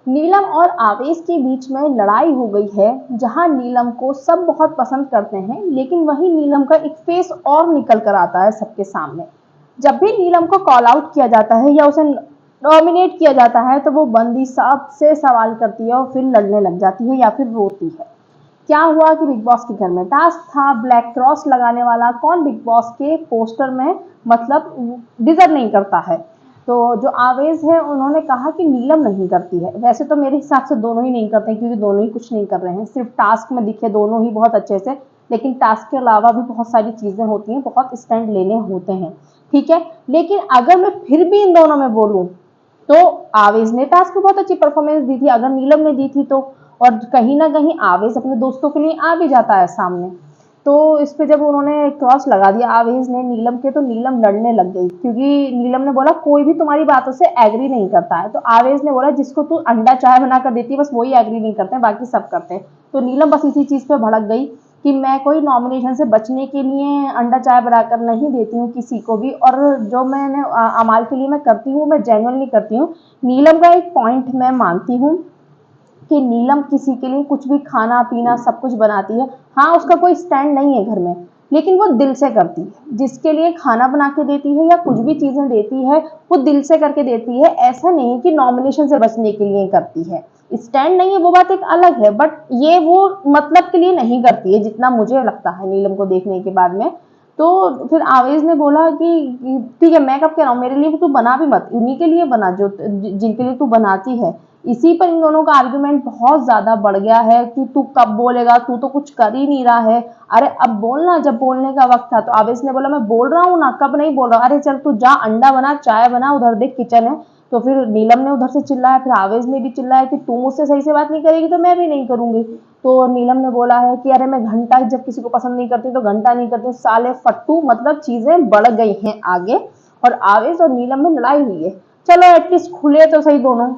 नीलम और आवेश के बीच में लड़ाई हो गई है, जहां नीलम को सब बहुत पसंद करते हैं, लेकिन वहीं नीलम का एक फेस और निकल कर आता है सबके सामने। जब भी नीलम को कॉल आउट किया जाता है या उसे नॉमिनेट किया जाता है तो वो बंदी सबसे सवाल करती है और फिर लड़ने लग जाती है या फिर रोती है। क्या हुआ कि बिग बॉस के घर में टास्क था ब्लैक क्रॉस लगाने वाला, कौन बिग बॉस के पोस्टर में मतलब डिजर्व नहीं करता है। तो जो आवेश है उन्होंने कहा कि नीलम नहीं करती है। वैसे तो मेरे हिसाब से दोनों ही नहीं करते हैं, क्योंकि दोनों ही कुछ नहीं कर रहे हैं, सिर्फ टास्क में दिखे दोनों ही बहुत अच्छे से, लेकिन टास्क के अलावा भी बहुत सारी चीजें होती हैं, बहुत स्टैंड लेने होते हैं, ठीक है। लेकिन अगर मैं फिर भी इन दोनों में बोलूं तो आवेश ने टास्क में बहुत अच्छी परफॉर्मेंस दी थी, अगर नीलम ने दी थी तो। और कहीं ना कहीं आवेश अपने दोस्तों के लिए आ भी जाता है सामने। तो इस पे जब उन्होंने क्रॉस लगा दिया आवेश ने नीलम के, तो नीलम लड़ने लग गई, क्योंकि नीलम ने बोला कोई भी तुम्हारी बातों से एग्री नहीं करता है। तो आवेश ने बोला जिसको तू अंडा चाय बनाकर देती है बस वही एग्री नहीं करते हैं, बाकी सब करते हैं। तो नीलम बस इसी चीज पे भड़क गई कि मैं कोई नॉमिनेशन से बचने के लिए अंडा चाय बनाकर नहीं देती हूँ किसी को भी, और जो मैंने अमाल के लिए मैं करती हूँ मैं जेन्युइनली करती हूँ। नीलम का एक पॉइंट मैं मानती हूँ कि नीलम किसी के लिए कुछ भी खाना पीना सब कुछ बनाती है। हाँ, उसका कोई स्टैंड नहीं है घर में, लेकिन वो दिल से करती है। जिसके लिए खाना बना के देती है या कुछ भी चीजें देती है वो दिल से करके देती है। ऐसा नहीं है कि नॉमिनेशन से बचने के लिए करती है, स्टैंड नहीं है वो बात एक अलग है, बट ये वो मतलब के लिए नहीं करती है जितना मुझे लगता है नीलम को देखने के बाद में। तो फिर आवेश ने बोला कि ठीक है मैं कब कह रहा हूँ, मेरे लिए तू बना भी मत, उन्हीं के लिए बना जो जिनके लिए तू बनाती है। इसी पर इन दोनों का आर्गुमेंट बहुत ज्यादा बढ़ गया है कि तू कब बोलेगा, तू तो कुछ कर ही नहीं रहा है, अरे अब बोलना, जब बोलने का वक्त था। तो आवेश ने बोला मैं बोल रहा हूँ ना, कब नहीं बोल रहा, अरे चल तू जा अंडा बना चाय बना, उधर देख किचन है। तो फिर नीलम ने उधर से चिल्लाया, फिर आवेश ने भी चिल्लाया कि तू मुझसे सही से बात नहीं करेगी तो मैं भी नहीं करूंगी। तो नीलम ने बोला है कि अरे मैं घंटा जब किसी को पसंद नहीं करती तो घंटा नहीं करती, साले फट्टू, मतलब चीजें बढ़ गई हैं आगे, और आवेश और नीलम में लड़ाई हुई है। चलो एटलीस्ट खुले तो सही दोनों,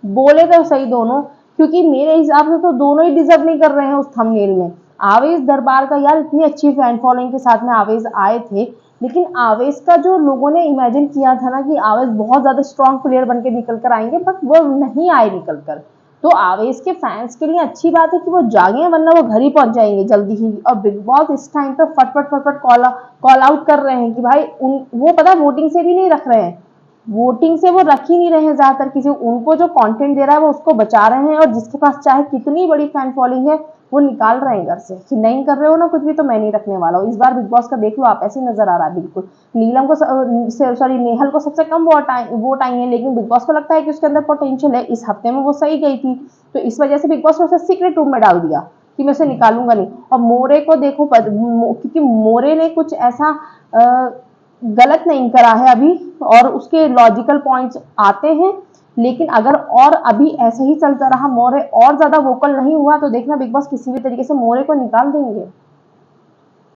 बोले तो सही दोनों, क्योंकि मेरे हिसाब से तो दोनों ही डिजर्व नहीं कर रहे हैं उस थंबनेल में। आवेश दरबार का यार इतनी अच्छी फैन फॉलोइंग के साथ में आवेश आए थे, लेकिन आवेश का जो लोगों ने इमेजिन किया था ना कि आवेश बहुत ज्यादा स्ट्रॉन्ग प्लेयर बन के निकल कर आएंगे, बट वो नहीं आए निकल कर। तो आवेश के फैंस के लिए अच्छी बात है कि वो जागे, वरना वो घर ही पहुंच जाएंगे जल्दी ही। और बिग बॉस इस टाइम पे फटफट फटफट कॉल आउट कर रहे हैं कि भाई वो पता वोटिंग से भी नहीं रख रहे हैं, वोटिंग से वो रख ही नहीं रहे हैं ज्यादातर किसी, उनको जो कंटेंट दे रहा है वो उसको बचा रहे हैं, और जिसके पास चाहे कितनी बड़ी फैन फॉलोइंग है वो निकाल रहे हैं घर से कि नहीं कर रहे हो ना कुछ भी तो मैं नहीं रखने वाला हूँ। इस बार बिग बॉस का देख लो आप, ऐसे नजर आ रहा है बिल्कुल। नीलम को सॉरी नेहल को सबसे कम वोट आई है, लेकिन बिग बॉस को लगता है कि उसके अंदर पोटेंशियल है, इस हफ्ते में वो सही गई थी, तो इस वजह से बिग बॉस ने उसे सीक्रेट रूम में डाल दिया कि मैं उसे निकालूंगा नहीं। और मोरे को देखो क्योंकि मोरे ने कुछ ऐसा गलत नहीं करा है अभी, और उसके लॉजिकल पॉइंट्स आते हैं, लेकिन अगर और अभी ऐसे ही चलता रहा, मोरे और ज्यादा वोकल नहीं हुआ, तो देखना बिग बॉस किसी भी तरीके से मोरे को निकाल देंगे।